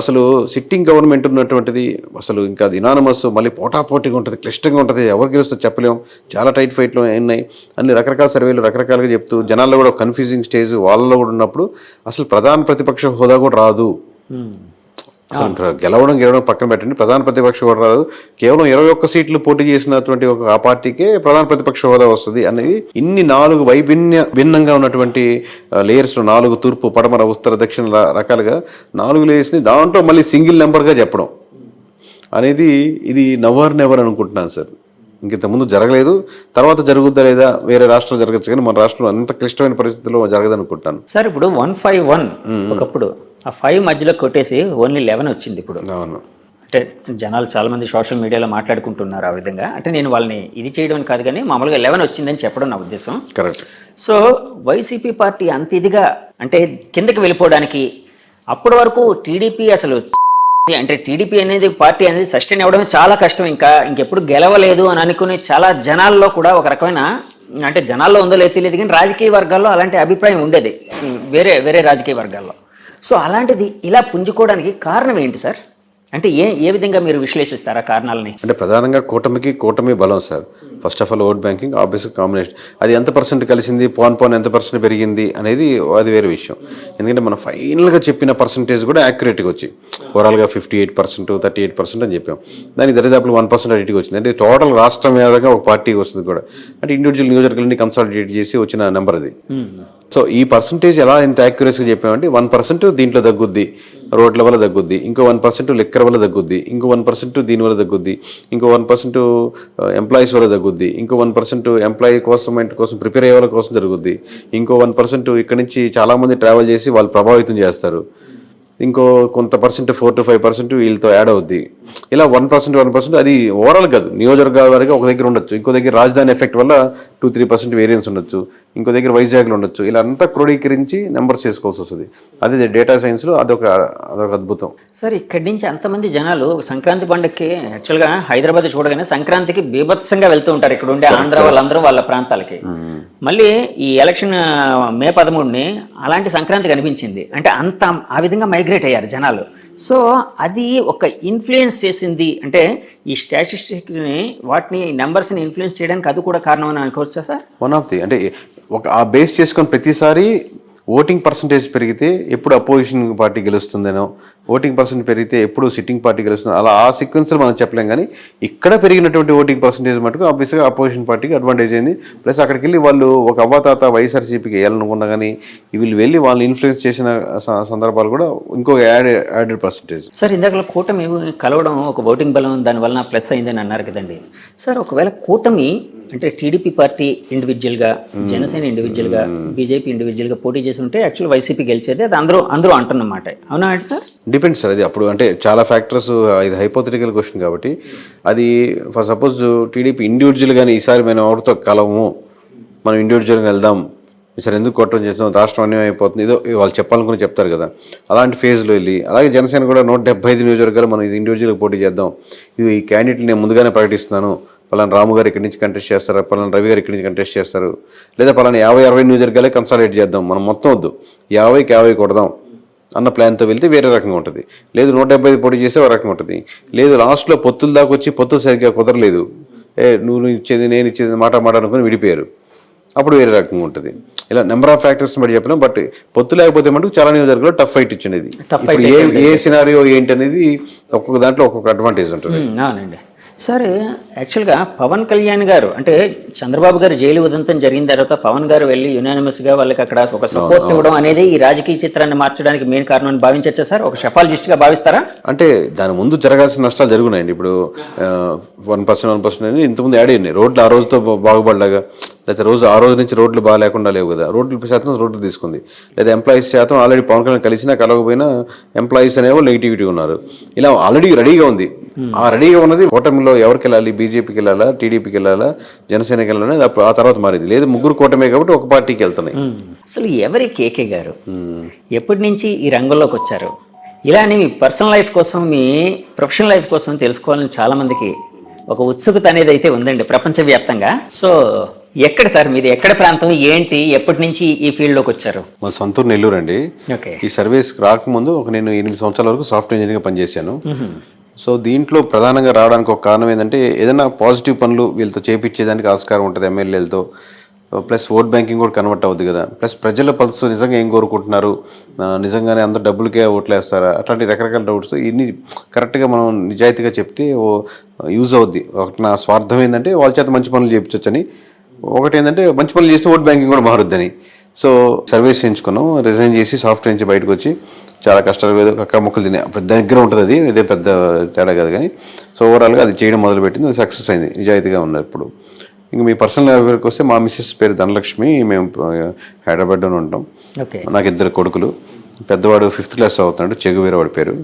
Speaker 1: అసలు సిట్టింగ్ గవర్నమెంట్ ఉన్నటువంటిది అసలు ఇంకా ఇనానమస్, మళ్ళీ పోటాపోటీగా ఉంటుంది, క్లిష్టంగా ఉంటుంది, ఎవరు గెలుస్తుందో చెప్పలేం, చాలా టైట్ ఫైట్లో ఉన్నాయి, అన్ని రకరకాల సర్వేలు రకరకాలుగా చెప్తూ జనాల్లో కూడా కన్ఫ్యూజింగ్ స్టేజ్ వాళ్ళలో కూడా ఉన్నప్పుడు అసలు ప్రధాన ప్రతిపక్ష హోదా కూడా రాదు. అసలు గెలవడం పక్కన పెట్టండి, ప్రధాన ప్రతిపక్ష హోదా రాదు. కేవలం 21 సీట్లు పోటీ చేసినటువంటి ఆ పార్టీకే ప్రధాన ప్రతిపక్ష హోదా వస్తుంది అనేది. ఇన్ని 4 భిన్నంగా ఉన్నటువంటి లేయర్స్, 4 తూర్పు, పడమర, ఉత్తర, దక్షిణ రకాలుగా 4 లేయర్స్ని దాంట్లో మళ్ళీ సింగిల్ నెంబర్గా చెప్పడం అనేది ఇది నెవర్ అనుకుంటున్నాను సార్. ఇంతకుముందు జరగలేదు, తర్వాత జరుగుద్దా లేదా వేరే రాష్ట్రంలో జరగచ్చు, కానీ మన రాష్ట్రంలో అంత క్లిష్టమైన పరిస్థితుల్లో జరగదనుకుంటాను.
Speaker 2: సార్ ఇప్పుడు 151 ఒకప్పుడు ఆ 5 మధ్యలో కొట్టేసి ఓన్లీ 11 వచ్చింది ఇప్పుడు.
Speaker 1: అవును,
Speaker 2: అంటే జనాలు చాలా మంది సోషల్ మీడియాలో మాట్లాడుకుంటున్నారు ఆ విధంగా. అంటే నేను వాళ్ళని ఇది చేయడం అని కాదు, కానీ మామూలుగా 11 వచ్చిందని చెప్పడం నా ఉద్దేశం.
Speaker 1: కరెక్ట్.
Speaker 2: సో వైసీపీ పార్టీ అంత ఇదిగా అంటే కిందకి వెళ్ళిపోవడానికి అప్పటి వరకు టీడీపీ అసలు అంటే టీడీపీ అనేది పార్టీ అనేది సస్టైన్ అవ్వడమే చాలా కష్టం, ఇంకెప్పుడు గెలవలేదు అని అనుకునే చాలా జనాల్లో కూడా ఒక రకమైన అంటే జనాల్లో ఉందో లేదో తెలియదు, కానీ రాజకీయ వర్గాల్లో అలాంటి అభిప్రాయం ఉండేది వేరే వేరే రాజకీయ వర్గాల్లో. సో అలాంటిది ఇలా పుంజుకోవడానికి కారణం ఏంటి సార్? అంటే ఏ విధంగా మీరు విశ్లేషిస్తారా కారణాలని?
Speaker 1: అంటే ప్రధానంగా కూటమి బలం sir. First of all vote banking, ఆబ్వియస్గా కాంబినేషన్, అది ఎంత పర్సెంట్ కలిసింది, పోన్ ఎంత పర్సెంట్ పెరిగింది అనేది అది వేరే విషయం. ఎందుకంటే మనం ఫైనల్గా చెప్పిన పర్సంటేజ్ కూడా యాక్యురేట్గా వచ్చి ఓవరాల్గా 58%, 38% అని చెప్పాం. దానికి దరిదాపులు 1% అడిటికి వచ్చింది. అంటే టోటల్ రాష్ట్రం మీదగా ఒక పార్టీకి వస్తుంది కూడా. అంటే ఇండివిజువల్ నియోజకవర్గాన్ని కన్సాలిడేట్ చేసి వచ్చిన నెంబర్ అది. సో ఈ పర్సంటేజ్ ఎలా ఇంత యాక్యురసీగా చెప్పామంటే 1% దీంట్లో తగ్గుద్ది, రోడ్ల వల్ల తగ్గుద్ది, ఇంకో 1% లిక్కర్ వల్ల తగ్గుద్ది, ఇంకో 1% దీని వల్ల తగ్గుద్ది, ఇంకో 1% ఎంప్లాయీస్ వల్ల తగ్గుద్ది, ఇంకో 1% ఎంప్లాయీ కోసం ప్రిపేర్ అయ్యే వాళ్ళ కోసం జరుగుద్ది, ఇంకో 1% ఇక్కడ నుంచి చాలామంది ట్రావెల్ చేసి వాళ్ళు ప్రభావితం చేస్తారు, ఇంకో కొంత పర్సెంట్ 4 to 5% వీళ్ళతో యాడ్ అవుద్ది. ఇలా 1% అది ఓవరాల్ కాదు, నియోజకవర్గాల వరకు ఒక దగ్గర ఉండొచ్చు, ఇంకో దగ్గర రాజధాని ఎఫెక్ట్ వల్ల 2-3% వేరియన్స్ ఉండొచ్చు, ఇంకో దగ్గర వైజాగ్లో ఉండొచ్చు. ఇలా అంతా క్రోడీకరించి నెంబర్స్ చేసుకోవాల్సి వస్తుంది. అదే డేటా సైన్స్లో అదొక అద్భుతం
Speaker 2: సార్. ఇక్కడి నుంచి అంతమంది జనాలు సంక్రాంతి పండుగకి యాక్చువల్గా హైదరాబాద్ చూడగానే సంక్రాంతికి బీభత్సంగా వెళ్తూ ఉంటారు ఇక్కడ ఉండే ఆంధ్ర వాళ్ళందరూ వాళ్ళ ప్రాంతాలకి. మళ్ళీ ఈ ఎలక్షన్ మే 13ని అలాంటి సంక్రాంతి కనిపించింది, అంటే అంత ఆ విధంగా మైగ్రేట్ అయ్యారు జనాలు. సో అది ఒక ఇన్ఫ్లుయెన్స్ చేసింది, అంటే ఈ స్టాటిస్టిక్స్ని వాటిని నెంబర్స్ని ఇన్ఫ్లుయెన్స్ చేయడానికి అది కూడా కారణం అని అనుకోవచ్చా సార్?
Speaker 1: వన్ ఆఫ్ ది, అంటే ఒక ఆ బేస్ చేసుకొని ప్రతిసారి ఓటింగ్ పర్సంటేజ్ పెరిగితే ఎప్పుడు అపోజిషన్ పార్టీ గెలుస్తుందనో, ఓటింగ్ పర్సెంట్ పెరిగితే ఎప్పుడు సిట్టింగ్ పార్టీ గెలుస్తుందో, అలా ఆ సీక్వెన్స్లో మనం చెప్పలేం. కానీ ఇక్కడ పెరిగినటువంటి ఓటింగ్ పర్సంటేజ్ మటుకు ఆబ్వియస్గా అపోజిషన్ పార్టీకి అడ్వాంటేజ్ అయింది. ప్లస్ అక్కడికి వెళ్ళి వాళ్ళు ఒక అవ్వాతాత వైఎస్ఆర్సీపీకి వేయాలనుకున్నా కానీ వీళ్ళు వెళ్ళి వాళ్ళు ఇన్ఫ్లుయెన్స్ చేసిన సందర్భాలు కూడా ఇంకో యాడెడ్ పర్సంటేజ్.
Speaker 2: సార్ ఇందాక కూటమి కలవడం ఒక ఓటింగ్ బలం దానివల్ల ప్లస్ అయిందని అన్నారు కదండి సార్. ఒకవేళ కూటమి అంటే టీడీపీ పార్టీ ఇండివిజువల్గా, జనసేన ఇండివిజువల్గా, బీజేపీ ఇండివిజువల్గా పోటీ చేసి ఉంటే యాక్చువల్ వైసీపీ గెలిచేది, అది అందరూ అంటున్నమాట. అవునా అంటే సార్?
Speaker 1: Depends sir. అది అప్పుడు అంటే చాలా ఫ్యాక్టర్స్, ఇది హైపోథెటికల్ క్వశ్చన్ కాబట్టి అది ఫర్ సపోజ్ టీడీపీ ఇండివిజువల్గానే ఈసారి మనం ఎవరితో కలవము, మనం ఇండివిజువల్గా వెళ్దాం, ఈసారి ఎందుకు కొట్టడం చేస్తాం, రాష్ట్రం అన్యాయం అయిపోతుంది, ఏదో వాళ్ళు చెప్పాలనుకుని చెప్తారు కదా, అలాంటి ఫేజ్లో వెళ్ళి, అలాగే జనసేన కూడా 175 నియోజకవర్గాలు మనం ఇది ఇండివిజువల్గా పోటీ చేద్దాం, ఇది ఈ క్యాండిడేట్ నేను ముందుగానే ప్రకటిస్తున్నాను, పలానా రాము గారు ఇక్కడి నుంచి కంటెస్ట్ చేస్తారు, పలానా రవి గారు ఇక్కడి నుంచి కంటెస్ట్ చేస్తారు, లేదా పలానా 50-60 నియోజకవర్గాలే కన్సాలిడేట్ చేద్దాం, మనం మొత్తం వద్దు 50కి 50 కొడదాం అన్న ప్లాన్తో వెళ్తే వేరే రకంగా ఉంటుంది. లేదు 175 పోటీ చేస్తే ఒక రకంగా ఉంటుంది. లేదు లాస్ట్లో పొత్తుల దాకా వచ్చి పొత్తులు సరిగ్గా కుదరలేదు, నువ్వు ఇచ్చేది నేను ఇచ్చేది మాట అనుకుని విడిపోయారు, అప్పుడు వేరే రకంగా ఉంటుంది. ఇలా నెంబర్ ఆఫ్ ఫ్యాక్టర్స్ బట్టి చెప్పినాం. బట్ పొత్తు లేకపోతే మటుకు చాలా నియోజకవర్గాల్లో టఫ్ ఫైట్ ఇచ్చినది. ఇప్పుడు ఏ సినారియో ఏంటి అనేది ఒక్కొక్క దాంట్లో ఒక్కొక్క అడ్వాంటేజ్ ఉంటుంది.
Speaker 2: అవునండి సార్. యాక్చువల్గా పవన్ కళ్యాణ్ గారు అంటే చంద్రబాబు గారు జైలు ఉదంతం జరిగిన తర్వాత పవన్ గారు వెళ్ళి యునానిమస్గా వాళ్ళకి అక్కడ ఒక సపోర్ట్ ఇవ్వడం అనేది ఈ రాజకీయ చిత్రాన్ని మార్చడానికి మెయిన్ కారణం అని భావించచ్చా సార్? ఒక షెఫాలజిస్ట్గా భావిస్తారా?
Speaker 1: అంటే దాని ముందు జరగాల్సిన నష్టాలు జరుగున్నాయండి. ఇప్పుడు 1% అని ఇంతకుముందు యాడ్ అయినాయి. రోడ్లు ఆ రోజుతో బాగుపడలాగా, లేదా ఆ రోజు నుంచి రోడ్లు బాగా లేకుండా లేవు కదా, రోడ్లు తీసుకుంది. లేదా ఎంప్లాయీస్ శాతం ఆల్రెడీ పవన్ కళ్యాణ్ కలిసినా కలవకపోయినా ఎంప్లాయీస్ అనేవాళ్ళు నెగిటివిటీ ఉన్నారు. ఇలా ఆల్రెడీ రెడీగా ఉంది. ఆ రెడీగా ఉన్నది కూటమిలో ఎవరికి వెళ్ళాలి, బీజేపీకి వెళ్ళాలా, టీడీపీకి వెళ్ళాలా, జనసేనకి వెళ్ళాలని ఆ తర్వాత మారింది. లేదు ముగ్గురు కూటమే కాబట్టి ఒక పార్టీకి వెళ్తున్నాయి.
Speaker 2: అసలు ఎవరి కేకే గారు ఎప్పటి నుంచి ఈ రంగంలోకి వచ్చారు? ఇలానే మీ పర్సనల్ లైఫ్ కోసం, మీ ప్రొఫెషనల్ లైఫ్ కోసం తెలుసుకోవాలని చాలా మందికి ఒక ఉత్సుకత అనేది అయితే ఉందండి ప్రపంచవ్యాప్తంగా. సో ఎక్కడ సార్ మీది, ఎక్కడ ప్రాంతం, ఏంటి, ఎప్పటి నుంచి ఈ ఫీల్డ్లోకి వచ్చారు?
Speaker 1: మా సొంతూరు నెల్లూరు అండి. ఈ సర్వీస్కి రాకముందు నేను 8 సంవత్సరాల వరకు సాఫ్ట్వేర్ ఇంజనీర్గా పనిచేశాను. సో దీంట్లో ప్రధానంగా రావడానికి ఒక కారణం ఏంటంటే ఏదైనా పాజిటివ్ పనులు వీళ్ళతో చేపించేదానికి ఆస్కారం ఉంటుంది ఎమ్మెల్యేలతో. ప్లస్ ఓట్ బ్యాంకింగ్ కూడా కన్వర్ట్ అవుతుంది కదా. ప్లస్ ప్రజల పల్స్ నిజంగా ఏం కోరుకుంటున్నారు, నిజంగానే అందరూ డబ్బులకే ఓట్లేస్తారా, అట్లాంటి రకరకాల డౌట్స్ ఇన్ని కరెక్ట్గా మనం నిజాయితీగా చెప్తే యూజ్ అవుద్ది. ఒకటి నా స్వార్థం ఏంటంటే వాళ్ళ చేత మంచి పనులు చేయించవచ్చని, ఒకటి ఏంటంటే మంచి పనులు చేస్తే ఓట్ బ్యాంకింగ్ కూడా మారుద్దని. సో సర్వీస్ చేయించుకున్నాం, రిజైన్ చేసి సాఫ్ట్వేర్ నుంచి బయటకు వచ్చి చాలా కష్టాలు ఏదో అక్క మొక్కలు తినే పెద్ద దగ్గర ఉంటుంది, అది ఇదే పెద్ద తేడా కాదు. కానీ సో ఓవరాల్గా అది చేయడం మొదలుపెట్టింది, అది సక్సెస్ అయింది, నిజాయితీగా ఉన్నారు ఇప్పుడు. ఇంక మీ పర్సనల్ లైఫ్కి వస్తే మా మిస్సెస్ పేరు ధనలక్ష్మి, మేము హైదరాబాద్లోనే ఉంటాం. నాకు 2 కొడుకులు, పెద్దవాడు 5th క్లాస్ అవుతున్నాడు, చెగువీర వాడి పేరు.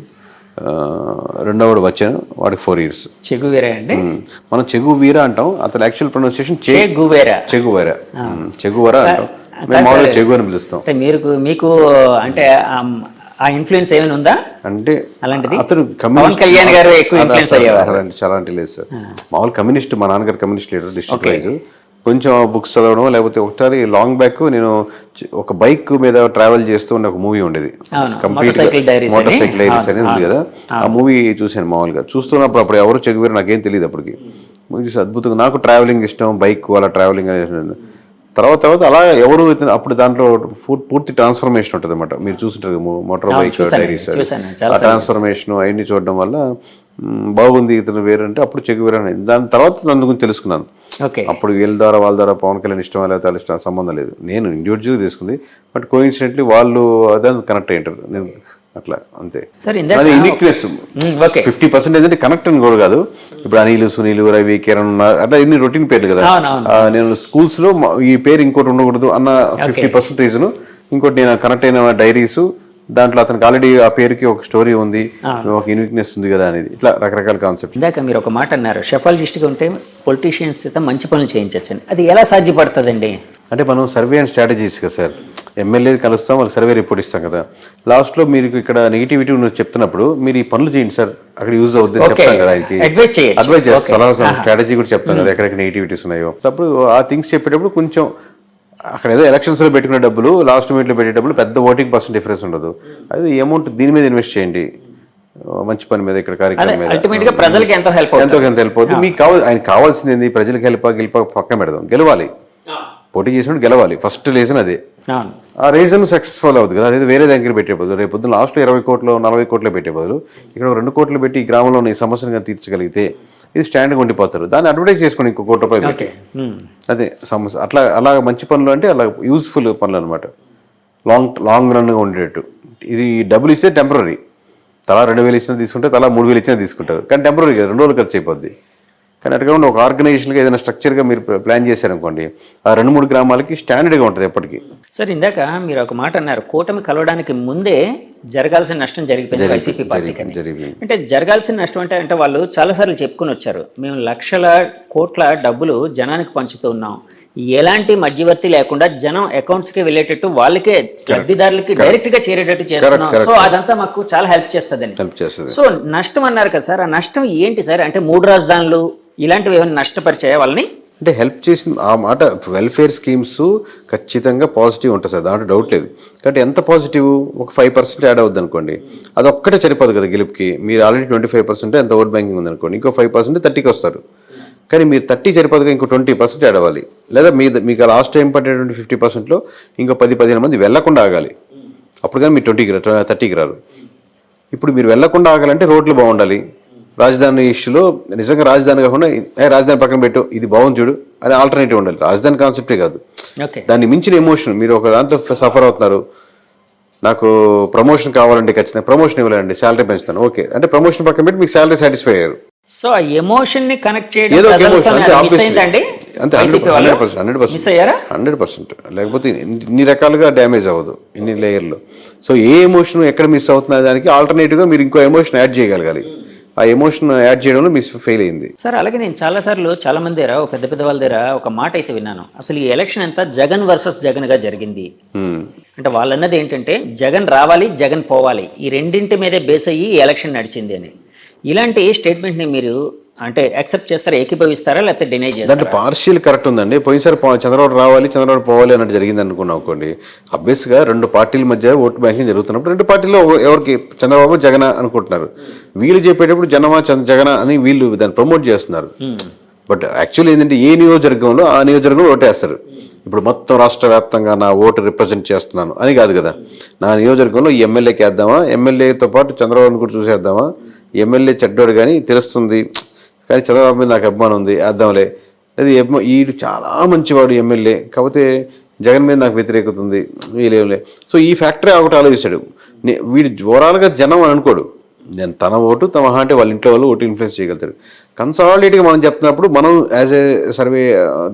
Speaker 1: రెండోవాడు వచ్చాను, వాడికి 4 years.
Speaker 2: చెగువీరా అండి,
Speaker 1: మనం చెగువీరా అంటాం, అతను యాక్చువల్ ప్రొనౌన్సియేషన్ చెగువీరా అంటాం, మేము మామూలుగా చెగు అని పిలుస్తాం.
Speaker 2: మీకు అంటే ఆ ఇన్ఫ్లుయెన్స్ ఏమైనా ఉందా
Speaker 1: అంటే
Speaker 2: అలాంటిది?
Speaker 1: అతను
Speaker 2: పవన్ కళ్యాణ్ గారు ఎక్కువ ఇన్ఫ్లుయెన్స్ అయ్యేవారు.
Speaker 1: చాలా అంటే లేదు సార్, మామూలు కమ్యూనిస్ట్, మా నాన్నగారు కమ్యూనిస్ట్ లీడర్ డిస్ట్రిక్ట్ వైజ్. కొంచెం బుక్స్ చదవడం, లేకపోతే ఒకసారి లాంగ్ బ్యాక్ నేను ఒక బైక్ మీద ట్రావెల్ చేస్తూ ఉండే ఒక మూవీ ఉండేది, కంప్లీట్ మోటార్ సైకిల్ డైరీస్ అనేది ఉంది కదా, ఆ మూవీ చూశాను. మామూలుగా చూస్తున్నప్పుడు అప్పుడు ఎవరు చెగువేరు నాకేం తెలియదు అప్పటికి. మూవీ చూసి అద్భుతంగా, నాకు ట్రావెలింగ్ ఇష్టం, బైక్ అలా ట్రావెలింగ్ అనేది. తర్వాత అలా ఎవరు అప్పుడు దాంట్లో పూర్తి ట్రాన్స్ఫర్మేషన్ ఉంటుంది అనమాట. మీరు చూస్తుంటారు మోటార్ బైక్ డైరీస్, ఆ ట్రాన్స్ఫర్మేషన్ అవన్నీ చూడడం వల్ల బాగుంది ఇతను వేరంటే అప్పుడు చెగువేరు అనేది. దాని తర్వాత నన్ను గురించి తెలుసుకున్నాను. అప్పుడు వాళ్ళ ద్వారా పవన్ కళ్యాణ్ ఇష్టం లేదా వాళ్ళ ఇష్టం సంబంధం లేదు, నేను ఇండివిజువల్గా తీసుకుంది. బట్ కోఇన్సిడెంట్లీ వాళ్ళు అదే కనెక్ట్ అయ్యింటారు, నేను అట్లా అంతే. అది యూనిక్నెస్ 50% అంటే కనెక్ట్ అని కూడా కాదు. ఇప్పుడు అనిల్, సునీల్, రవి, కిరణ్ అట్లా ఇన్ని రొటీన్ పేర్లు కదా. నేను స్కూల్స్ లో ఈ పేరు ఇంకోటి ఉండకూడదు అన్న 50% రీజన్. ఇంకోటి నేను కనెక్ట్ అయిన డైరీస్, దాంట్లో అతనికి ఆల్రెడీ ఆ పేరుకి ఒక స్టోరీ ఉంది, ఒక యూనిక్నెస్ ఉంది కదా అనేది. ఇట్లా రకరకాల కాన్సెప్ట్.
Speaker 2: ఇందాక మీరు ఒక మాట అన్నారు, షెఫాలజిస్ట్గా ఉంటే పొలిటీషియన్స్ మంచి పనులు చేయించవచ్చు. అది ఎలా సాధ్యపడుతుందండి?
Speaker 1: అంటే మనం సర్వే అండ్ స్ట్రాటజీస్ కదా సార్, ఎమ్మెల్యే కలుస్తాం, వాళ్ళు సర్వే రిపోర్ట్ ఇస్తాం కదా. లాస్ట్లో మీరు ఇక్కడ నెగిటివిటీ చెప్తున్నప్పుడు మీరు ఈ పనులు చేయండి సార్, అక్కడ యూజ్ అవుతుంది చెప్తాం కదా, ఆయనకి అడ్వైజ్ చేస్తాం, స్ట్రాటజీ కూడా చెప్తాం కదా ఎక్కడెక్కడ నెగిటివిటీస్ ఉన్నాయో. అప్పుడు ఆ థింగ్స్ చెప్పేటప్పుడు కొంచెం అక్కడ ఏదో ఎలక్షన్స్లో పెట్టుకునే డబ్బులు, లాస్ట్ మినిట్లో పెట్టే డబ్బులు పెద్ద ఓటింగ్ % డిఫరెన్స్ ఉండదు. అది అమౌంట్ దీని మీద ఇన్వెస్ట్ చేయండి, మంచి పని మీద, ఇక్కడ కార్యక్రమం మీద
Speaker 2: ప్రజలకు ఎంతో హెల్ప్
Speaker 1: అవుతుంది. మీకు ఆయన కావాల్సింది ఏంది? ప్రజలకు గెలిప పక్కన పెడదాం, గెలవాలి, పోటీ చేసినప్పుడు గెలవాలి, ఫస్ట్ రీజన్ అదే. ఆ రీజన్ సక్సెస్ఫుల్ అవుతుంది కదా, అదే వేరే దగ్గర పెట్టే బదులు, రేపు పొద్దున్న లాస్ట్లో 20 కోట్లు 40 కోట్లు పెట్టే బదులు ఇక్కడ 2 కోట్లు పెట్టి ఈ గ్రామంలో ఈ సమస్యను తీర్చగలిగితే ఇది స్టాండ్గా ఉండిపోతారు. దాన్ని అడ్వర్టైజ్ చేసుకుని ఇంకో ₹1 పెట్టి, అదే సమస్య. అలా మంచి పనులు అంటే అలా యూస్ఫుల్ పనులు అనమాట, లాంగ్ రన్గా ఉండేటట్టు. ఇది డబ్బులు ఇస్తే టెంపరీ, తలా 2,000 ఇచ్చినా తీసుకుంటే, తలా 3,000 ఇచ్చినా తీసుకుంటారు, కానీ టెంపరీ కదా, 2 రోజులు ఖర్చు అయిపోద్ది. కానీ అటుగా ఒక ఆర్గనైజేషన్గా ఏదైనా స్ట్రక్చర్గా మీరు ప్లాన్ చేశారనుకోండి, ఆ 2-3 గ్రామాలకి స్టాండర్డ్గా ఉంటుంది ఎప్పటికీ.
Speaker 2: సార్ ఇందాక మీరు ఒక మాట అన్నారు, కూటమి కలవడానికి ముందే జరగాల్సిన నష్టం జరిగిపోయింది వైసీపీ పార్టీకి. అంటే జరగాల్సిన నష్టం అంటే వాళ్ళు చాలాసార్లు చెప్పుకొని వచ్చారు, మేము లక్షల కోట్ల డబ్బులు జనానికి పంచుతూ ఉన్నాం, ఎలాంటి మధ్యవర్తి లేకుండా జనం అకౌంట్స్కి వెళ్ళేటట్టు, వాళ్ళకే లబ్ధిదారులకి డైరెక్ట్ గా చేరేటట్టు చేస్తున్నాం. సో అదంతా మాకు చాలా హెల్ప్ చేస్తుందని. సో నష్టం అన్నారు కదా సార్, ఆ నష్టం ఏంటి సార్? అంటే 3 రాజధానులు ఇలాంటివి ఏమైనా నష్టపరిచాయా వాళ్ళని?
Speaker 1: అంటే హెల్ప్ చేసిన ఆ మాట, వెల్ఫేర్ స్కీమ్స్ ఖచ్చితంగా పాజిటివ్ ఉంటుంది సార్, దాంట్లో డౌట్ లేదు. కాబట్టి ఎంత పాజిటివ్, ఒక 5% యాడ్ అవుద్ది అనుకోండి, అది ఒక్కటే సరిపోదు కదా గెలుపుకి. మీరు ఆల్రెడీ 25% ఎంత ఓట్ బ్యాంకింగ్ ఉంది అనుకోండి, ఇంకో 5% 30కి వస్తారు. కానీ మీరు 30 సరిపోదుగా, ఇంకో 20% యాడ్ అవ్వాలి. లేదా మీకు లాస్ట్ టైం పడేటువంటి 50%లో ఇంకో 10-15 మంది వెళ్లకుండా ఆగాలి, అప్పుడు కానీ మీరు 30కి రారు. ఇప్పుడు మీరు వెళ్లకుండా ఆగాలంటే రోడ్లు బాగుండాలి. రాజధాని ఇష్యూలో నిజంగా రాజధాని కాకుండా రాజధాని పక్కన పెట్టు, ఇది బాగుంది చూడు అని ఆల్టర్నేటివ్ ఉండాలి. రాజధాని కాన్సెప్టే కాదు, దాన్ని మించిన ఎమోషన్. మీరు ఒక దాంతో సఫర్ అవుతున్నారు, నాకు ప్రమోషన్ కావాలంటే ఖచ్చితంగా ప్రమోషన్ ఇవ్వాలండి, శాలరీ పెంచుతాను, ఓకే అంటే ప్రమోషన్ పక్కన పెట్టి మీకు శాలరీ సాటిస్ఫై అయ్యారు.
Speaker 2: సో ఆ ఎమోషన్ ని కనెక్ట్ చేయడం
Speaker 1: ఏదో
Speaker 2: అంతే,
Speaker 1: 100%. లేకపోతే ఇన్ని రకాలుగా డ్యామేజ్ అవ్వదు, ఇన్ని లేయర్లు. సో ఏ ఎమోషన్ ఎక్కడ మిస్ అవుతున్న దానికి ఆల్టర్నేటివ్గా మీరు ఇంకో ఎమోషన్ యాడ్ చేయగలగాలి. ఆ ఎమోషన్ యాడ్ చేయడంలో మిస్ ఫెయిల్ అయింది
Speaker 2: సార్. అలాగే నేను చాలాసార్లు చాలా మంది దగ్గర, పెద్ద వాళ్ళ దగ్గర ఒక మాట అయితే విన్నాను, అసలు ఈ ఎలక్షన్ అంతా జగన్ వర్సెస్ జగన్ గా జరిగింది. అంటే వాళ్ళు అన్నది ఏంటంటే జగన్ రావాలి, జగన్ పోవాలి, ఈ రెండింటి మీదే బేస్ అయ్యి ఈ ఎలక్షన్ నడిచింది అని. ఇలాంటి స్టేట్మెంట్ ని మీరు అంటే యాక్సెప్ట్ చేస్తారా, ఏకీభవిస్తారా, లేకపోతే డినై చేస్తారా?
Speaker 1: అంటే పార్షియల్ కరెక్ట్ ఉందండి. పోయినసారి చంద్రబాబు రావాలి, చంద్రబాబు పోవాలి అన్నట్టు జరిగింది అనుకున్నాం అనుకోండి. అబ్వియస్గా 2 పార్టీల మధ్య ఓటు బ్యాంకింగ్ జరుగుతున్నప్పుడు 2 పార్టీల్లో ఎవరికి చంద్రబాబు జగన్ అనుకుంటున్నారు. వీళ్ళు చెప్పేటప్పుడు జగన అని వీళ్ళు దాన్ని ప్రమోట్ చేస్తున్నారు. బట్ యాక్చువల్లీ ఏంటంటే ఏ నియోజకవర్గంలో ఆ నియోజకవర్గంలో ఓటేస్తారు. ఇప్పుడు మొత్తం రాష్ట్ర వ్యాప్తంగా నా ఓటు రిప్రజెంట్ చేస్తున్నాను అని కాదు కదా. నా నియోజకవర్గంలో ఈ ఎమ్మెల్యేకి వేద్దామా, ఎమ్మెల్యేతో పాటు చంద్రబాబుని కూడా చూసేద్దామా, ఎమ్మెల్యే చెడ్డోడు కానీ తెలుస్తుంది, కానీ చంద్రబాబు మీద నాకు అభిమానం ఉంది వేద్దాంలే, అది ఈడు చాలా మంచివాడు ఎమ్మెల్యే, కాకపోతే జగన్ మీద నాకు వ్యతిరేకత ఉంది వీళ్ళే. సో ఈ ఫ్యాక్టరీ ఒకటి ఆలోచిస్తాడు. వీడు ఓవరాల్గా జనం అని అనుకోడు, నేను తన ఓటు తమ అంటే వాళ్ళ ఇంట్లో వాళ్ళు ఓటు ఇన్ఫ్లుయెన్స్ చేయగలుగుతాడు. కన్సాలిడేట్గా మనం చెప్తున్నప్పుడు మనం యాజ్ ఏ సర్వే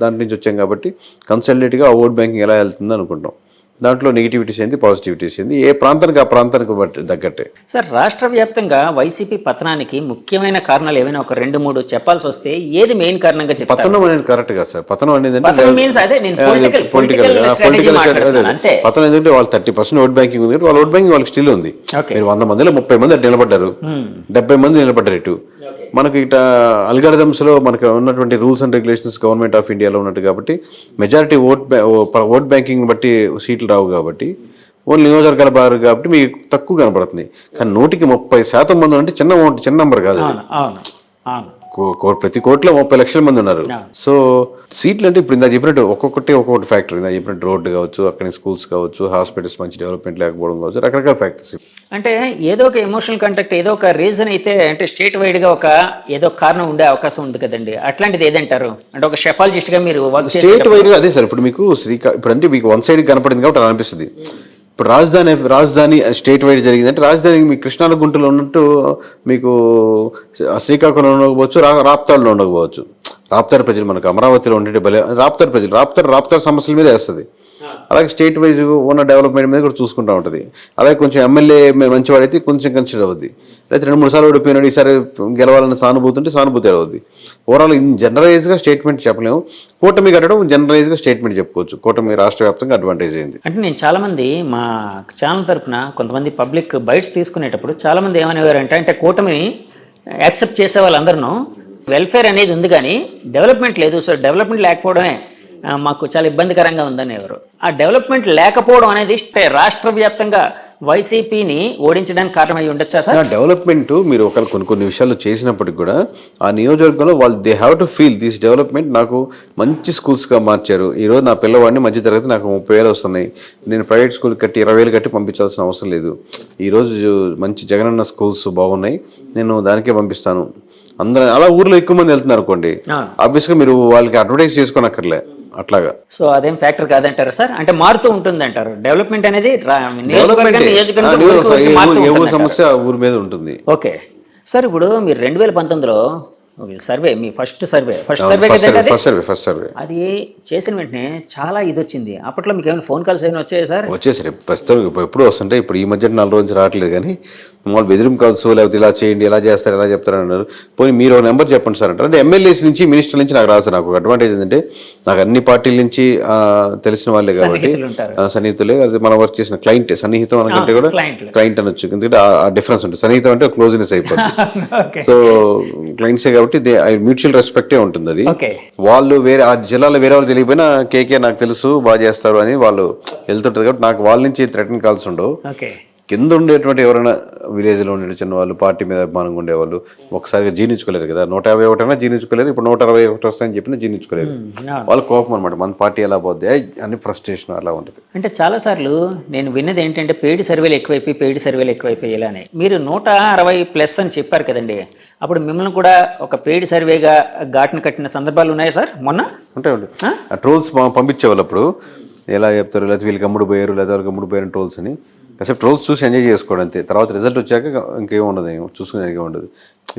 Speaker 1: దాంట్ నుంచి వచ్చాం కాబట్టి కన్సాలిడేట్గా ఆ ఓట్ బ్యాంకింగ్ ఎలా వెళ్తుంది అనుకుంటాం. దాంట్లో నెగిటివిటీస్ ఏంది, పాజిటివిటీస్ ఏంది, ఏ ప్రాంతానికి ఆ ప్రాంతానికి బట్టి తగ్గట్టే.
Speaker 2: సార్, రాష్ట్ర వ్యాప్తంగా వైసీపీ పతనానికి ముఖ్యమైన కారణాలు ఏమైనా ఒక 2-3 చెప్పాల్సి వస్తే ఏది మెయిన్ కారణంగా చెప్తారు?
Speaker 1: పతనం అనేది కరెక్ట్ కాదు సార్. పతనం అనేది
Speaker 2: పొలిటికల్
Speaker 1: పతనం ఏంటంటే వాళ్ళు 30% ఓట్ బ్యాంకింగ్ ఉంది, వాళ్ళ ఓట్ బ్యాంకింగ్ వాళ్ళకి స్టిల్ ఉంది. మీరు 100 మందిలో 30 మంది అటు నిలబడ్డారు, 70 మంది నిలబడ్డారు ఇటు. మనకి ఇట అల్గారిథమ్స్ లో మనకు ఉన్నటువంటి rules and regulations government of ఇండియాలో ఉన్నట్టు కాబట్టి మెజారిటీ ఓట్ బ్యాంకింగ్ బట్టి సీట్లు రావు కాబట్టి ఓన్లీ నియోజకవర్గాల బారు కాబట్టి మీకు తక్కువ కనపడుతుంది. కానీ 130% మంది అంటే చిన్న నెంబర్ కాదు. ప్రతి కోట్లో 30 లక్షల మంది ఉన్నారు. సో సీట్లు అంటే ఇప్పుడు ఇందా చెప్పినట్టు ఒక్కొక్కటి ఫ్యాక్టర్. ఇందా చెప్పినట్టు రోడ్డు కావచ్చు, అక్కడ స్కూల్స్ కావచ్చు, హాస్పిటల్స్ మంచి డెవలప్మెంట్ లేకపోవడం కావచ్చు, రకరకాల ఫ్యాక్టర్స్.
Speaker 2: అంటే ఏదో ఒక ఎమోషనల్ కాంటాక్ట్, ఏదో ఒక రీజన్ అయితే అంటే స్టేట్ వైడ్ గా ఏదో కారణం ఉండే అవకాశం ఉంది కదండి. అట్లాంటిది ఏదంటారు? అంటే ఒక షెఫాలజిస్ట్ గా మీరు
Speaker 1: స్టేట్ వైడ్ గా అదే సార్. ఇప్పుడు మీకు ఇప్పుడు అంటే మీకు వన్ సైడ్ కనపడింది కాబట్టి అలా అనిపిస్తుంది. ఇప్పుడు రాజధాని స్టేట్ వైడ్ జరిగిందంటే రాజధాని మీకు కృష్ణాల గుంటలో ఉన్నట్టు మీకు శ్రీకాకుళంలో ఉండకపోవచ్చు, రాప్తాడులో ఉండకపోవచ్చు. రాప్తాడు ప్రజలు మనకు అమరావతిలో ఉండే రాప్తాడు ప్రజలు రాప్తాడు సమస్యల మీద వేస్తుంది. అలాగే స్టేట్ వైజ్ ఉన్న డెవలప్మెంట్ మీద కూడా చూసుకుంటూ ఉంటుంది. అలాగే కొంచెం ఎమ్మెల్యే మంచివాడైతే కొంచెం కన్సిడర్ అవుద్ది. లేకపోతే 2-3 సార్లు ఓడిపోయినాడు, ఈసారి గెలవాలన్న సానుభూతి అవుద్ది. ఓవరాల్ జనరలైజ్గా స్టేట్మెంట్ చెప్పలేము. కూటమి కట్టడం జనరలైజ్గా స్టేట్మెంట్ చెప్పుకోవచ్చు. కూటమి రాష్ట్ర వ్యాప్తంగా అడ్వాంటేజ్ అయింది.
Speaker 2: అంటే నేను చాలా మంది మా ఛానల్ తరఫున కొంతమంది పబ్లిక్ బైట్స్ తీసుకునేటప్పుడు చాలా మంది ఏమనేవారంటే, అంటే కూటమిని యాక్సెప్ట్ చేసే వాళ్ళందరూ వెల్ఫేర్ అనేది ఉంది కానీ డెవలప్మెంట్ లేదు, సో డెవలప్మెంట్ లేకపోవడమే మాకు చాలా ఇబ్బందికరంగా ఉందని ఎవరు. ఆ డెవలప్మెంట్ లేకపోవడం అనేది రాష్ట్ర వ్యాప్తంగా వైసీపీని ఓడించడానికి కారణమై ఉండొచ్చా సార్?
Speaker 1: డెవలప్మెంట్ మీరు కొన్ని విషయాలు చేసినప్పటికి కూడా ఆ నియోజకవర్గంలో వాళ్ళు they have to feel this development. నాకు మంచి స్కూల్స్గా మార్చారు. ఈరోజు నా పిల్లవాడిని మధ్య తరగతి నాకు 30,000 వస్తున్నాయి. నేను ప్రైవేట్ స్కూల్ కట్టి 20,000 కట్టి పంపించాల్సిన అవసరం లేదు. ఈరోజు మంచి జగనన్న స్కూల్స్ బాగున్నాయి, నేను దానికే పంపిస్తాను. అందరూ అలా ఊర్లో ఎక్కువ మంది వెళ్తున్నారు అనుకోండి, ఆబ్వియస్గా మీరు వాళ్ళకి అడ్వర్టైజ్ చేసుకోనక్కర్లే. అట్లాగా
Speaker 2: సో అదేం ఫ్యాక్టర్ కాదంటారు సార్? అంటే మారుతూ ఉంటుంది అంటారు డెవలప్మెంట్ అనేది
Speaker 1: సమస్య ఊరి మీద ఉంటుంది.
Speaker 2: ఓకే సార్, ఇప్పుడు మీరు 2019లో సర్వే, మీ ఫస్ట్ సర్వే అది చేసిన వెంటనే చాలా ఇది వచ్చింది. అప్పట్లో మీకు ఏమైనా ఫోన్ కాల్స్ ఏమైనా వచ్చాయి సార్?
Speaker 1: వచ్చేసరి ప్రస్తుతం ఎప్పుడు వస్తుంటే, ఇప్పుడు ఈ మధ్య 4 రోజులు రావట్లేదు. కానీ మామూలు బెదిరింపు కాల్స్, లేకపోతే ఇలా చేయండి, ఎలా చేస్తారు, ఎలా చెప్తారు అన్నారు. పోనీ మీరు ఒక నెంబర్ చెప్పండి సార్ అంటారు. అంటే ఎమ్మెల్యేస్ నుంచి, మినిస్టర్ నుంచి నాకు రాదు. నాకు అడ్వాంటేజ్ ఏంటంటే నాకు అన్ని పార్టీల నుంచి తెలిసిన వాళ్ళే కాబట్టి సన్నిహితులే. అది మనం వర్క్ చేసిన క్లయింట్. సన్నిహితం అనకంటే కూడా క్లయింట్ అనొచ్చు, ఎందుకంటే ఆ డిఫరెన్స్ ఉంటుంది. సన్నిహితం అంటే క్లోజ్నెస్ అయిపోతుంది. సో క్లయింట్సే కాబట్టి మ్యూచువల్ రెస్పెక్టే ఉంటుంది. అది వాళ్ళు వేరే ఆ జిల్లాలో వేరే వాళ్ళు తెలియకపోయినా కేకే నాకు తెలుసు బాగా చేస్తారు అని వాళ్ళు వెళ్తుంటారు కాబట్టి నాకు వాళ్ళ నుంచి థ్రెటన్ కాల్స్ ఉండవు. కింద ఉండేటువంటి ఎవరైనా విలేజ్లో ఉండే చిన్న వాళ్ళు, పార్టీ మీద అభిమానంగా ఉండేవాళ్ళు ఒకసారిగా జీర్ణించుకోలేరు కదా. 151 జీర్ణించుకోలేరు, ఇప్పుడు 161 వస్తాయని చెప్పినా జీర్ణించుకోలేరు. వాళ్ళ కోపం అనమాట, మన పార్టీ ఎలా పోద్ది అని ఫ్రస్ట్రేషన్ అలా ఉంటుంది.
Speaker 2: అంటే చాలాసార్లు నేను విన్నది ఏంటంటే పెయిడ్ సర్వేలు ఎక్కువైపోయి ఇలానే మీరు 160+ అని చెప్పారు కదండి. అప్పుడు మిమ్మల్ని కూడా ఒక పెయిడ్ సర్వేగా ఘాటును కట్టిన సందర్భాలు ఉన్నాయా సార్? మొన్న
Speaker 1: ఉంటాయండి. ఆ ట్రోల్స్ పంపించేవాళ్ళు అప్పుడు ఎలా చెప్తారు, లేకపోతే వీళ్ళకి అమ్ముడు పోయారు, లేదా వాళ్ళకి అమ్ముడు పోయారు ట్రోల్స్ అని. కాసేపు ట్రోల్స్ చూసి ఎంజాయ్ చేసుకోవడం అంతే. తర్వాత రిజల్ట్ వచ్చాక ఇంకేం ఉండదు, చూసుకునేది ఉండదు.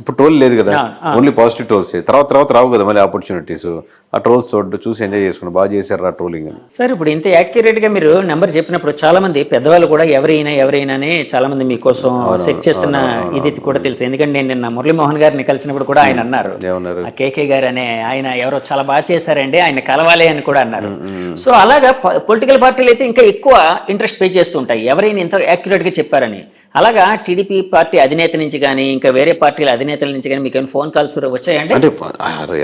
Speaker 1: ఇప్పుడు ట్రోల్ లేదు కదా, ఓన్లీ పాజిటివ్ ట్రోల్స్. తర్వాత రావు కదా మళ్ళీ ఆపర్చునిటీస్. ఆ ట్రోల్స్ చూసి ఎంజాయ్ చేసుకున్నాం, బాగా చేశారు ఆ ట్రోలింగ్ అని.
Speaker 2: సార్, ఇప్పుడు ఇంత యాక్యురేట్గా మీరు నెంబర్ చెప్పినప్పుడు చాలా మంది పెద్దవాళ్ళు కూడా ఎవరైనా చాలా మంది మీకోసం సెట్ చేస్తున్న ఇది కూడా తెలుసు. ఎందుకంటే నేను నిన్న మురళీమోహన్ గారిని కలిసినప్పుడు కూడా ఆయన అన్నారు, కేకే గారు అనే ఆయన ఎవరో చాలా బాగా చేశారండి, ఆయన కలవాలి అని కూడా అన్నారు. సో అలాగా పొలిటికల్ పార్టీలు అయితే ఇంకా ఎక్కువ ఇంట్రెస్ట్ పే చేస్తుంటాయి ఎవరైనా ఇంత యాక్యురేట్గా చెప్పారని. అలాగా టీడీపీ పార్టీ అధినేత నుంచి కానీ ఇంకా వేరే పార్టీల అధినేతల నుంచి కానీ మీకు ఫోన్ కాల్స్ వచ్చాయండి?
Speaker 1: అంటే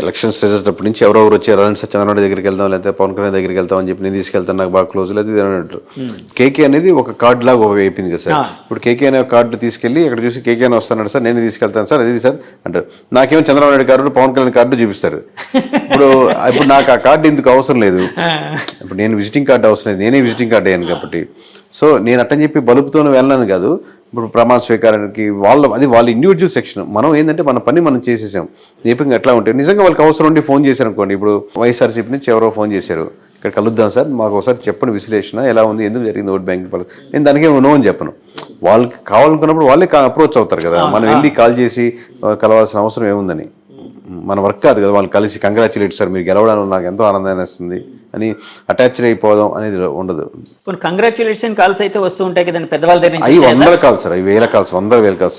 Speaker 1: ఎలక్షన్స్ రిజల్ట్ నుంచి ఎవరెవరు వచ్చారు, చంద్రబాబు దగ్గరికి వెళ్తాం, లేకపోతే పవన్ కళ్యాణ్ దగ్గరికి వెళ్తాం అని చెప్పి నేను తీసుకెళ్తాను, నాకు బాగా క్లోజ్ లేదు అన్నట్టు. కేకే అనేది ఒక కార్డు లాగా అయిపోయింది కదా సార్. ఇప్పుడు కేకే అనే కార్డు తీసుకెళ్లి ఇక్కడ చూసి కేకే అని వస్తాను సార్, నేను తీసుకెళ్తాను సార్, అది సార్ అంటారు. నాకేమో చంద్రబాబు నాయుడు కార్డు, పవన్ కళ్యాణ్ కార్డు చూపిస్తారు. ఇప్పుడు నాకు ఆ కార్డు ఎందుకు అవసరం లేదు. ఇప్పుడు నేను విజిటింగ్ కార్డు అవసరం లేదు, నేనే విజిటింగ్ కార్డు అయ్యాను కాబట్టి. సో నేను అట్టని చెప్పి బలుపుతో వెళ్ళాను కాదు. ఇప్పుడు ప్రమాణ స్వీకారానికి వాళ్ళ ఇండివిజువల్ సెక్షన్. మనం ఏంటంటే మన పని మనం చేసేసాం. దీపంగా ఎట్లా ఉంటాయి నిజంగా వాళ్ళకి అవసరం ఉండి ఫోన్ చేశారు అనుకోండి. ఇప్పుడు వైఎస్ఆర్సీపీ నుంచి ఎవరో ఫోన్ చేశారు, ఇక్కడ కలుద్దాం సార్, మాకు ఒకసారి చెప్పండి విశ్లేషణ ఎలా ఉంది, ఎందుకు జరిగింది ఓట్ బ్యాంకింగ్ పాలసీ. నేను దానికి నో అని చెప్పను. వాళ్ళకి కావాలనుకున్నప్పుడు వాళ్ళే అప్రోచ్ అవుతారు కదా, మనం వెళ్ళి కాల్ చేసి కలవాల్సిన అవసరం ఏముందని. మన వర్క్ కాదు కదా వాళ్ళు కలిసి కంగ్రాచులేట్ సార్ మీరు గెలవడానికి నాకు ఎంతో ఆనందాన్ని ఇస్తుంది అని అటాచ్డ్ అయిపోవడం అనేది ఉండదు.
Speaker 2: కంగ్రాచులేషన్ కాల్స్ అయితే వస్తూ ఉంటాయి కదండి పెద్దవాళ్ళ దగ్గర నుంచి.
Speaker 1: అవి 100 కాల్స్ సార్, అవి 1000 కాల్స్, 100,000 కాల్స్.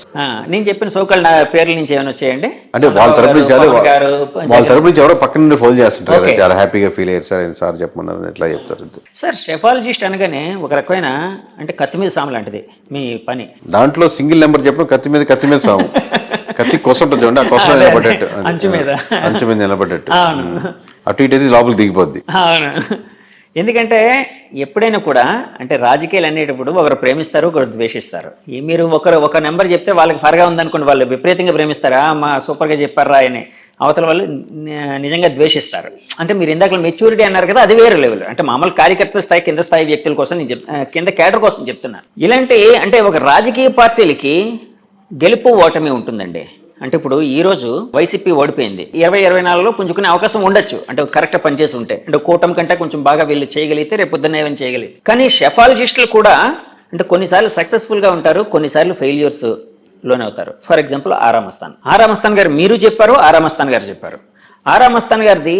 Speaker 2: నేను చెప్పిన సోకాల్ నా పేర్ల నుంచి ఏమైనా వచ్చాయండి
Speaker 1: అంటే వాళ్ళ తరపు నుంచి వాళ్ళ తరపు నుంచి ఎవరో పక్కన నుండి ఫోన్ చేస్తుంటారు కదా, చాలా హ్యాపీగా ఫీల్ అయ్యారు సార్, సార్ చెప్పమన్నారు ఎట్లా చెప్తారు
Speaker 2: సార్. షెఫాలజిస్ట్ అనగానే ఒక రకమైన అంటే కత్తి మీద సాము లాంటిది మీ పని.
Speaker 1: దాంట్లో సింగిల్ నెంబర్ చెప్పడం కత్తి మీద సాము. కత్తి కొసంటుంది చూడండి, ఆ కొస నిలబడ్డట్టు, అంచు మీద నిలబడ్డట్టు, అటు ఇటు అయితే లోపలికి దిగిపోద్ది.
Speaker 2: అవును, ఎందుకంటే ఎప్పుడైనా కూడా అంటే రాజకీయాలు అనేటప్పుడు ఒకరు ప్రేమిస్తారు, ఒకరు ద్వేషిస్తారు. మీరు ఒక నెంబర్ చెప్తే వాళ్ళకి ఫరగా ఉందనుకోండి, వాళ్ళు విపరీతంగా ప్రేమిస్తారా, మా సూపర్గా చెప్పారా అని. అవతల వాళ్ళు నిజంగా ద్వేషిస్తారు. అంటే మీరు ఇందాక మెచ్యూరిటీ అన్నారు కదా, అది వేరే లెవెల్. అంటే మామూలు కార్యకర్తల స్థాయి, కింద స్థాయి వ్యక్తుల కోసం నేను కింద క్యాడర్ కోసం చెప్తున్నాను. ఇలాంటి అంటే ఒక రాజకీయ పార్టీలకి గెలుపు ఓటమి ఉంటుందండి. అంటే ఇప్పుడు ఈ రోజు వైసీపీ ఓడిపోయింది, 2024లో పుంజుకునే అవకాశం ఉండొచ్చు, అంటే కరెక్ట్ పనిచేసి ఉంటే. అంటే కూటమి కంటే కొంచెం బాగా వీళ్ళు చేయగలిగితే రేపు పొద్దున్న ఏమైనా చేయగలిగితే. కానీ షెఫాలజిస్టులు కూడా అంటే కొన్నిసార్లు సక్సెస్ఫుల్గా ఉంటారు, కొన్నిసార్లు ఫెయిల్యూర్స్ లోనే అవుతారు. ఫర్ ఎగ్జాంపుల్ ఆరామస్థాన్ గారు మీరు చెప్పారు, ఆరామస్థాన్ గారు చెప్పారు. ఆరామస్థాన్ గారిది